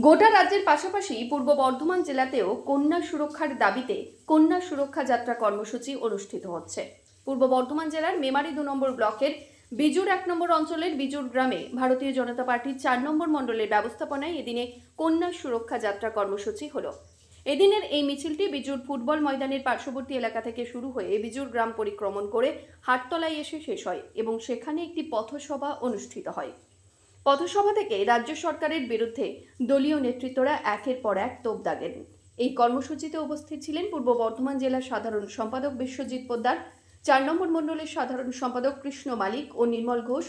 গোটা রাজ্যের পাশাপাশি পূর্ব বর্ধমান জেলাতেও কন্যা সুরক্ষার দাবিতে কন্যা সুরক্ষা যাত্রা কর্মসূচি অনুষ্ঠিত হচ্ছে। পূর্ব বর্ধমান জেলার মেমারি 2 নম্বর ব্লকের বিজুর 1 নম্বর অঞ্চলের বিজুর গ্রামে ভারতীয় জনতা পার্টির 4 নম্বর মণ্ডলের ব্যবস্থাপনায় এদিনে কন্যা সুরক্ষা যাত্রা কর্মসূচি হলো। এদিনের এই মিছিলটি বিজুর ফুটবল ময়দানের পার্শ্ববর্তী এলাকা থেকে শুরু হয়ে বিজুর গ্রাম পরিক্রমণ করে হাটতলায় এসে শেষ হয় এবং সেখানে একটি পথসভা অনুষ্ঠিত হয়। পথসভা থেকে রাজ্য সরকারের বিরুদ্ধে দলীয় নেতৃত্বরা একের পর এক তোপ দাগেন। এই কর্মসূচিতে উপস্থিত ছিলেন পূর্ব বর্ধমান জেলার সাধারণ সম্পাদক বিশ্বজিৎ পোদ্দার, 4 নম্বর মণ্ডলের সাধারণ সম্পাদক কৃষ্ণ মালিক ও নির্মল ঘোষ,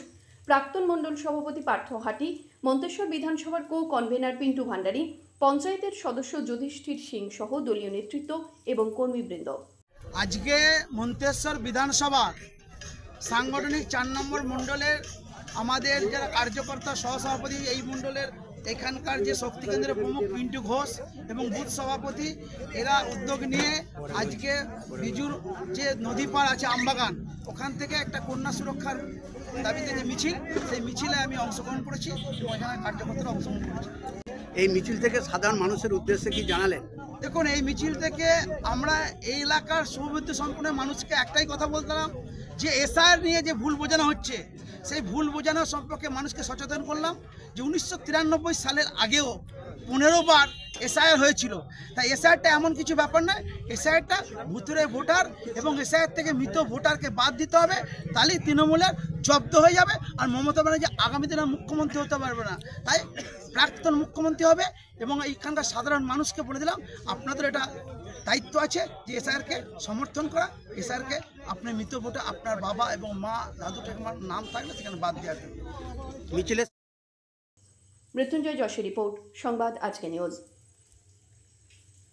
প্রাক্তন মণ্ডল সভাপতি পার্থ হাটি, মন্তেশ্বর বিধানসভার কনভেনার পিন্টু ভান্ডারী, পঞ্চায়েতের সদস্য যুধিষ্ঠির সিং সহ দলীয় নেতৃত্ব এবং কর্মীবৃন্দ। আজকে মন্তেশ্বর বিধানসভা সাংগঠনিক 4 নম্বর মণ্ডলের আমাদের যারা কার্যকর্তা সহসভাপতি এই মণ্ডলের এখানকার যে শক্তি কেন্দ্রের প্রমুখ পিন্টু ঘোষ এবং বুথ সভাপতি এরা উদ্যোগ নিয়ে আজকে বিজুর যে নদী পাড় আছে আমবাগান ওখান থেকে একটা কন্যা সুরক্ষার দাবিতে যে মিছিল সেই মিছিলে আমি অংশগ্রহণ করেছি এবং এখানে কার্যকর্তারা অংশগ্রহণ করেছি। এই মিছিল থেকে সাধারণ মানুষের উদ্দেশ্যে কি জানালেন? দেখুন, এই মিছিল থেকে আমরা এই এলাকার শুভবুদ্ধি সম্পন্ন মানুষকে একটাই কথা বলতাম যে এসআইআর নিয়ে যে ভুল বোঝানো হচ্ছে সেই ভুল বোঝানো সম্পর্কে মানুষকে সচেতন করলাম যে 1993 সালের আগেও 15 বার এসআইআর হয়েছিল। তাই এসআইআরটা এমন কিছু ব্যাপার নয়, এসআইআরটা ভুতুরে ভোটার এবং এসআইআর থেকে মৃত ভোটারকে বাদ দিতে হবে, তাহলেই তৃণমূলের জব্দ হয়ে যাবে। আর মমতা ব্যানার্জি আগামী দিনে মুখ্যমন্ত্রী হতে পারবে না, তাই প্রাক্তন মুখ্যমন্ত্রী হবে। এবং এইখানকার সাধারণ মানুষকে বলে দিলাম আপনাদের এটা দায়িত্ব আছে যে এসআইআরকে সমর্থন করা, এসআইআরকে আপনার মৃত ভোটার আপনার বাবা এবং মা দাদু ঠাকুমার নাম থাকলে সেখানে বাদ দেওয়া যাবে। মিছিলে মৃত্যুঞ্জয় যশের রিপোর্ট, সংবাদ আজকে নিউজ।